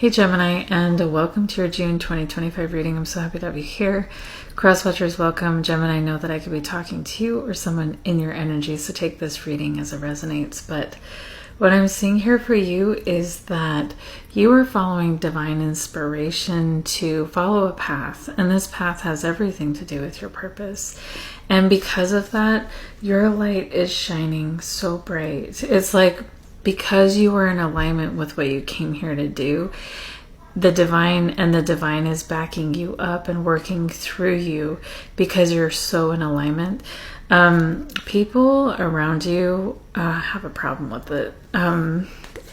Hey Gemini, and welcome to your June 2025 reading. I'm so happy to have you here. Crosswatchers, welcome. Gemini, know that I could be talking to you or someone in your energy, so take this reading as it resonates. But what I'm seeing here for you is that you are following divine inspiration to follow a path, and this path has everything to do with your purpose. And because of that, your light is shining so bright. It's like because you are in alignment with what you came here to do, the divine is backing you up and working through you because you're so in alignment. People around you have a problem with it.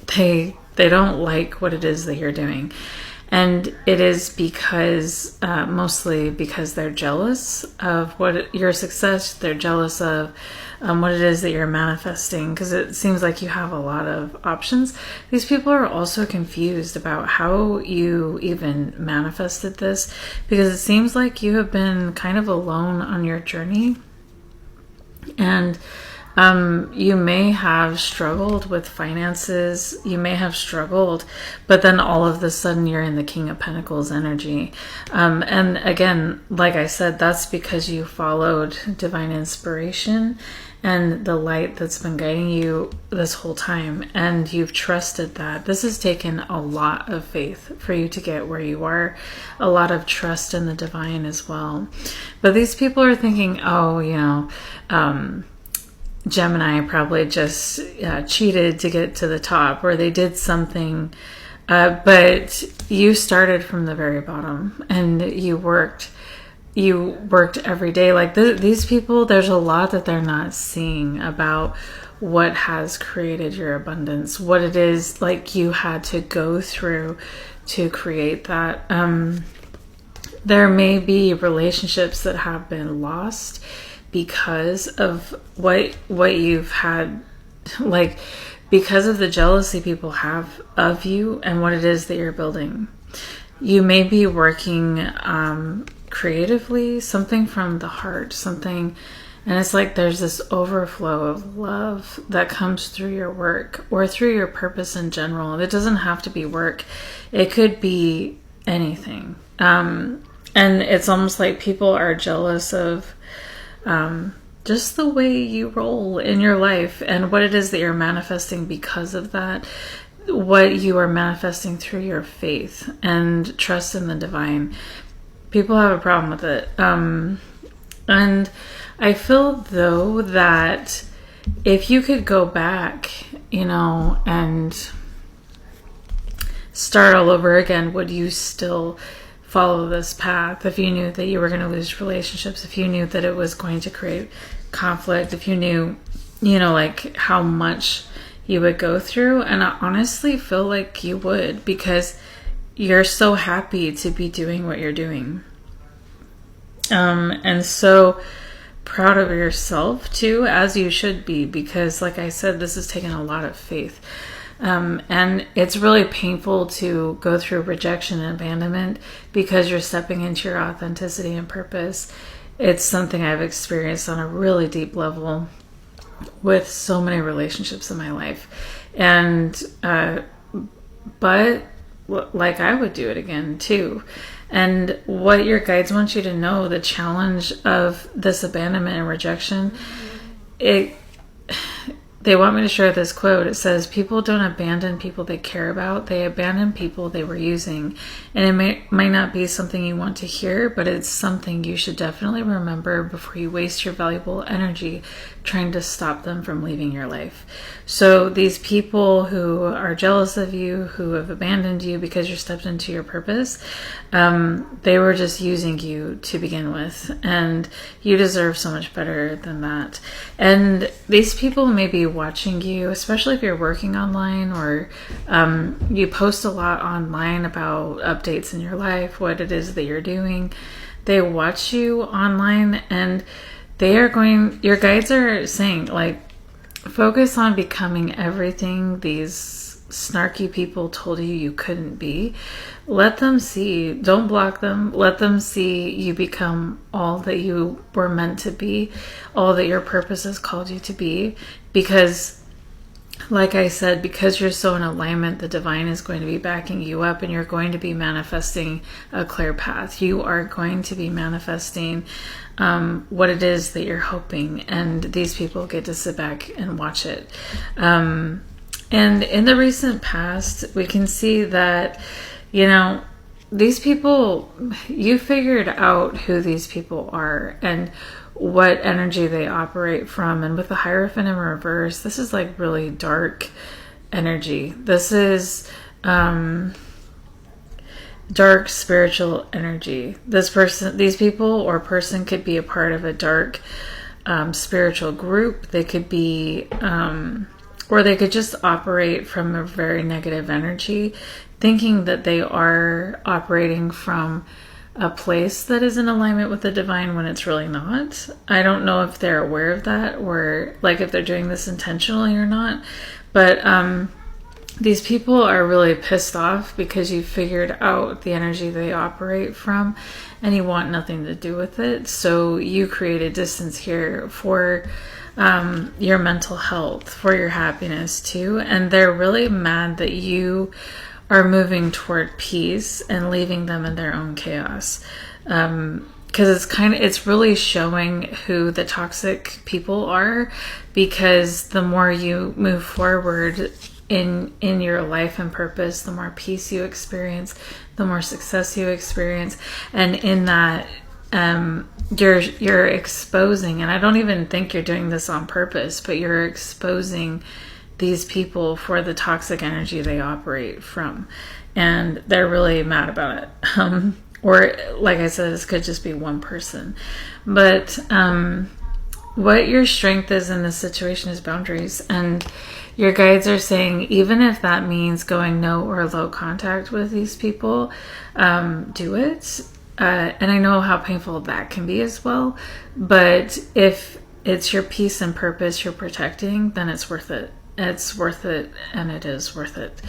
They don't like what it is that you're doing. And it is because, mostly because they're jealous of your success. They're jealous of what it is that you're manifesting, because it seems like you have a lot of options. These people are also confused about how you even manifested this, because it seems like you have been kind of alone on your journey. And you may have struggled with finances, you may have struggled, but then all of a sudden you're in the King of Pentacles energy. And again, like I said, that's because you followed divine inspiration and the light that's been guiding you this whole time, and you've trusted that. This has taken a lot of faith for you to get where you are, a lot of trust in the divine as well. But these people are thinking, Gemini probably just cheated to get to the top, or they did something, but you started from the very bottom and you worked every day. Like these people, there's a lot that they're not seeing about what has created your abundance, what it is like you had to go through to create that. There may be relationships that have been lost because of what you've had, like because of the jealousy people have of you and what it is that you're building. You may be working creatively, something from the heart, something, and it's like there's this overflow of love that comes through your work or through your purpose in general. It doesn't have to be work. It could be anything. And it's almost like people are jealous of just the way you roll in your life and what it is that you're manifesting because of that, what you are manifesting through your faith and trust in the divine. People have a problem with it. And I feel though that if you could go back, and start all over again, would you still follow this path? If you knew that you were going to lose relationships, if you knew that it was going to create conflict, if you knew, like how much you would go through. And I honestly feel like you would, because you're so happy to be doing what you're doing. And so proud of yourself too, as you should be, because like I said, this has taken a lot of faith. And it's really painful to go through rejection and abandonment because you're stepping into your authenticity and purpose. It's something I've experienced on a really deep level with so many relationships in my life. And, but like I would do it again too. And what your guides want you to know, the challenge of this abandonment and rejection, they want me to share this quote. It says, people don't abandon people they care about. They abandon people they were using. And it might not be something you want to hear, but it's something you should definitely remember before you waste your valuable energy trying to stop them from leaving your life. So these people who are jealous of you, who have abandoned you because you stepped into your purpose, they were just using you to begin with. And you deserve so much better than that. And these people may be watching you, especially if you're working online or you post a lot online about updates in your life, what it is that you're doing. They watch you online, and your guides are saying, like, focus on becoming everything these snarky people told you couldn't be. Let them see. Don't block them. Let them see you become all that you were meant to be, all that your purpose has called you to be, because like I said, because you're so in alignment, the divine is going to be backing you up, and you're going to be manifesting a clear path. You are going to be manifesting what it is that you're hoping, and these people get to sit back and watch it. And in the recent past, we can see that, these people, you figured out who these people are and what energy they operate from. And with the Hierophant in reverse, this is like really dark energy. This is dark spiritual energy. These people or person could be a part of a dark spiritual group. They could be, or they could just operate from a very negative energy, thinking that they are operating from a place that is in alignment with the divine when it's really not. I don't know if they're aware of that, or like if they're doing this intentionally or not, but these people are really pissed off because you figured out the energy they operate from and you want nothing to do with it. So you created distance here for your mental health, for your happiness too. And they're really mad that you are moving toward peace and leaving them in their own chaos. Because it's really showing who the toxic people are, because the more you move forward in your life and purpose, the more peace you experience, the more success you experience. And in that, you're exposing, and I don't even think you're doing this on purpose, but you're exposing these people for the toxic energy they operate from, and they're really mad about it. Or like I said, this could just be one person, but what your strength is in this situation is boundaries. And your guides are saying, even if that means going no or low contact with these people, do it. And I know how painful that can be as well, but if it's your peace and purpose you're protecting, then it's worth it. It's worth it, and it is worth it.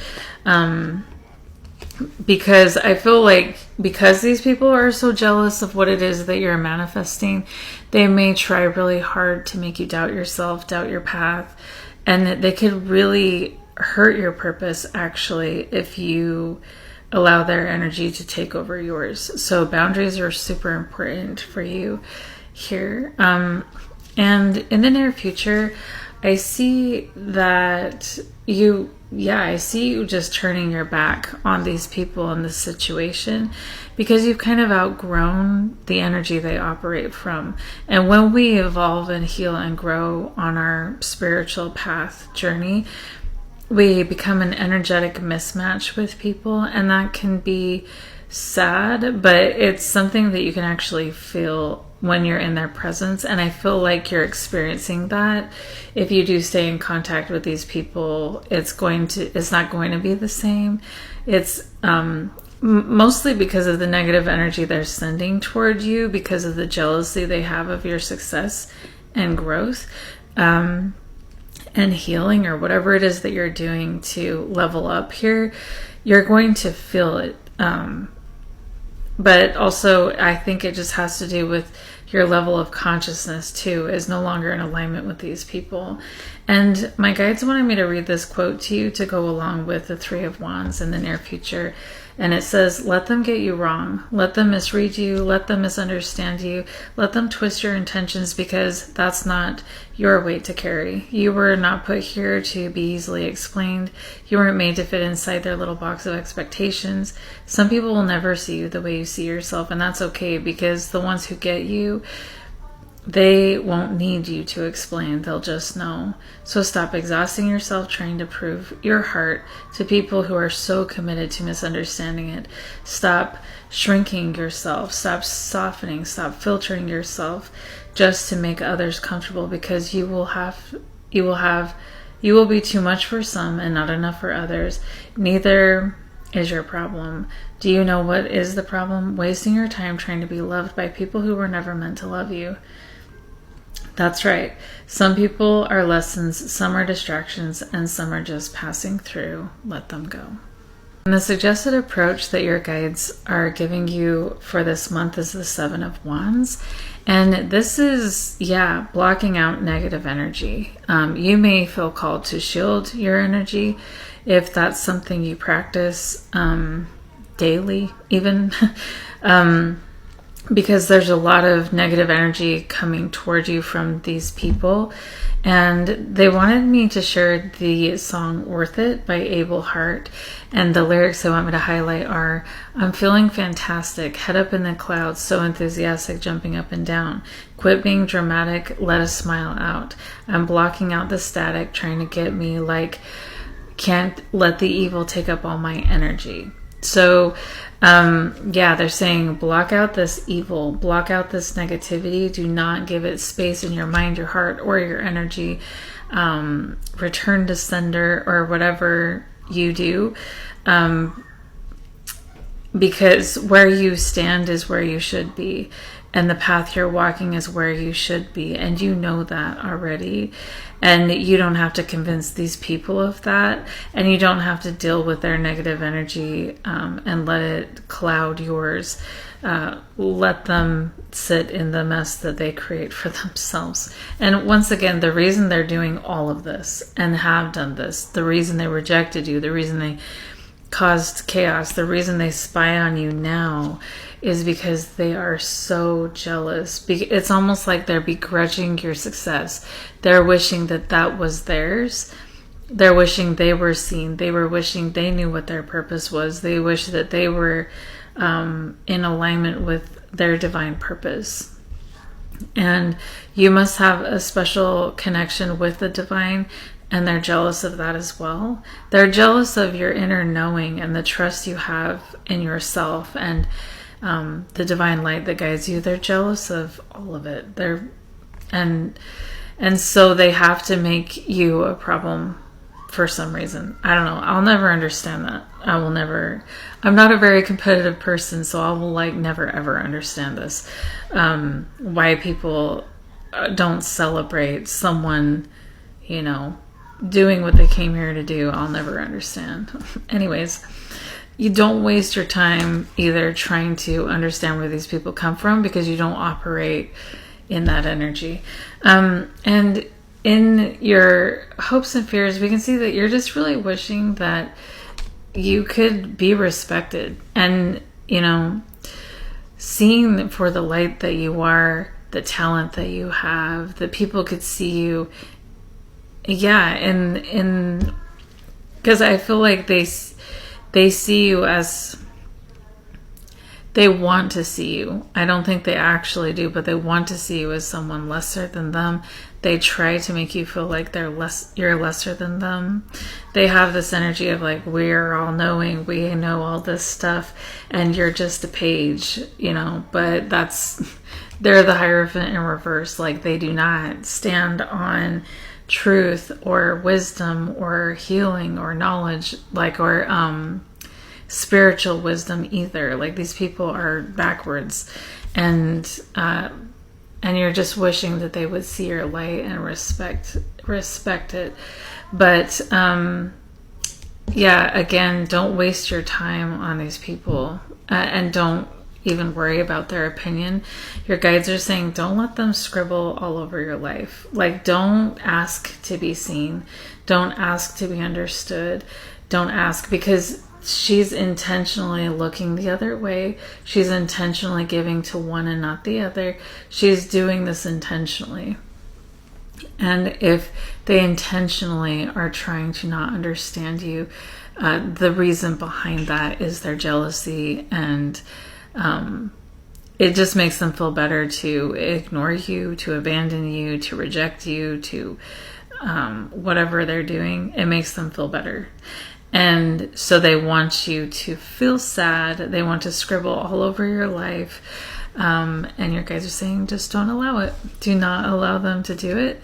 Because I feel like, because these people are so jealous of what it is that you're manifesting, they may try really hard to make you doubt yourself, doubt your path, and they could really hurt your purpose, actually, if you allow their energy to take over yours. So boundaries are super important for you here. And in the near future, I see that I see you just turning your back on these people in this situation, because you've kind of outgrown the energy they operate from. And when we evolve and heal and grow on our spiritual path journey, we become an energetic mismatch with people, and that can be sad, but it's something that you can actually feel when you're in their presence. And I feel like you're experiencing that. If you do stay in contact with these people, it's not going to be the same. It's mostly because of the negative energy they're sending toward you, because of the jealousy they have of your success and growth, and healing, or whatever it is that you're doing to level up here. You're going to feel it. But also, I think it just has to do with your level of consciousness too, is no longer in alignment with these people. And my guides wanted me to read this quote to you to go along with the Three of Wands in the near future. And it says, let them get you wrong. Let them misread you. Let them misunderstand you. Let them twist your intentions, because that's not your weight to carry. You were not put here to be easily explained. You weren't made to fit inside their little box of expectations. Some people will never see you the way you see yourself, and that's okay, because the ones who get you, they won't need you to explain. They'll just know. So stop exhausting yourself trying to prove your heart to people who are so committed to misunderstanding it. Stop shrinking yourself. Stop softening. Stop filtering yourself just to make others comfortable, because you will be too much for some and not enough for others. Neither is your problem. Do you know what is the problem? Wasting your time trying to be loved by people who were never meant to love you. That's right. Some people are lessons, some are distractions, and some are just passing through. Let them go. And the suggested approach that your guides are giving you for this month is the Seven of Wands. And this is, blocking out negative energy. You may feel called to shield your energy if that's something you practice daily, even. Because there's a lot of negative energy coming toward you from these people. And they wanted me to share the song Worth It by Abel Hart. And the lyrics they want me to highlight are, I'm feeling fantastic, head up in the clouds, so enthusiastic, jumping up and down. Quit being dramatic, let a smile out. I'm blocking out the static, trying to get me like, can't let the evil take up all my energy. So, they're saying block out this evil, block out this negativity. Do not give it space in your mind, your heart, or your energy. Return to sender or whatever you do. Because where you stand is where you should be. And the path you're walking is where you should be. And you know that already. And you don't have to convince these people of that. And you don't have to deal with their negative energy and let it cloud yours. Let them sit in the mess that they create for themselves. And once again, the reason they're doing all of this and have done this, the reason they rejected you, the reason they caused chaos, the reason they spy on you now is because they are so jealous. It's almost like they're begrudging your success. They're wishing that that was theirs. They're wishing they were seen. They were wishing they knew what their purpose was. They wish that they were in alignment with their divine purpose. And you must have a special connection with the divine, and they're jealous of that as well. They're jealous of your inner knowing and the trust you have in yourself and the divine light that guides you. They're jealous of all of it. And so they have to make you a problem for some reason. I don't know. I'll never understand that. I'm not a very competitive person, so I will never ever understand this. Why people don't celebrate someone, doing what they came here to do. I'll never understand. Anyways, you don't waste your time either trying to understand where these people come from, because you don't operate in that energy. And in your hopes and fears, we can see that you're just really wishing that you could be respected and, seeing for the light that you are, the talent that you have, that people could see you. Yeah. And because I feel like they see you as, they want to see you. I don't think they actually do, but they want to see you as someone lesser than them. They try to make you feel like you're lesser than them. They have this energy of we're all knowing, we know all this stuff, and you're just a page, but they're the Hierophant in reverse. They do not stand on truth or wisdom or healing or knowledge, or spiritual wisdom either. These people are backwards, and you're just wishing that they would see your light and respect it. But again, don't waste your time on these people, and don't even worry about their opinion. Your guides are saying don't let them scribble all over your life. Don't ask to be seen. Don't ask to be understood. Don't ask, because she's intentionally looking the other way. She's intentionally giving to one and not the other. She's doing this intentionally. And if they intentionally are trying to not understand you, the reason behind that is their jealousy, and it just makes them feel better to ignore you, to abandon you, to reject you, to whatever they're doing. It makes them feel better. And so they want you to feel sad. They want to scribble all over your life. And your guys are saying, just don't allow it. Do not allow them to do it.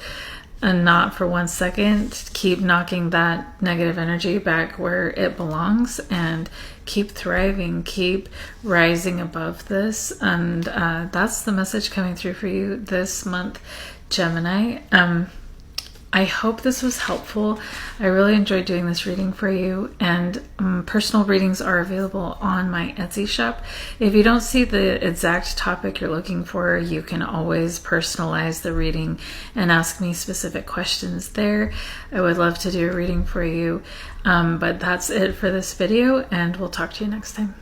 And not for 1 second. Keep knocking that negative energy back where it belongs, and keep thriving. Keep rising above this. And that's the message coming through for you this month, Gemini. I hope this was helpful. I really enjoyed doing this reading for you, and personal readings are available on my Etsy shop. If you don't see the exact topic you're looking for, you can always personalize the reading and ask me specific questions there. I would love to do a reading for you, but that's it for this video, and we'll talk to you next time.